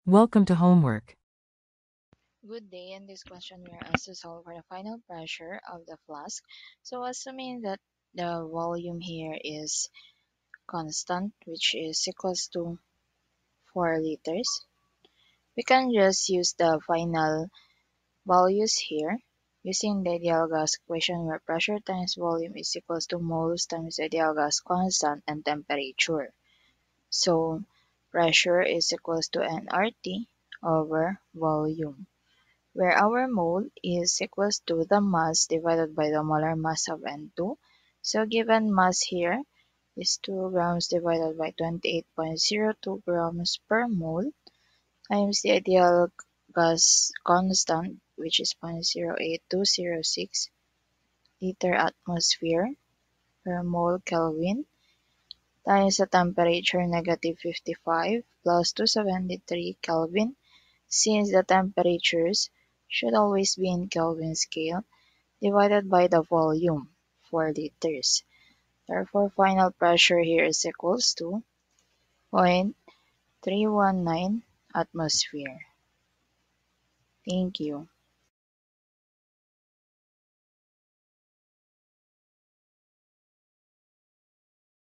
Welcome to homework. Good day. In this question, we are asked to solve for the final pressure of the flask. So, assuming that the volume here is constant, which is equals to 4 liters, we can just use the final values here using the ideal gas equation where pressure times volume is equals to moles times ideal gas constant and temperature. So, pressure is equals to nRT over volume, where our mole is equals to the mass divided by the molar mass of N2. So given mass here is 2 grams divided by 28.02 grams per mole times the ideal gas constant, which is 0.08206 liter atmosphere per mole Kelvin, times the temperature -55 plus 273 Kelvin, since the temperatures should always be in Kelvin scale, divided by the volume, 4 liters. Therefore, final pressure here is equals to 0.319 atmosphere. Thank you.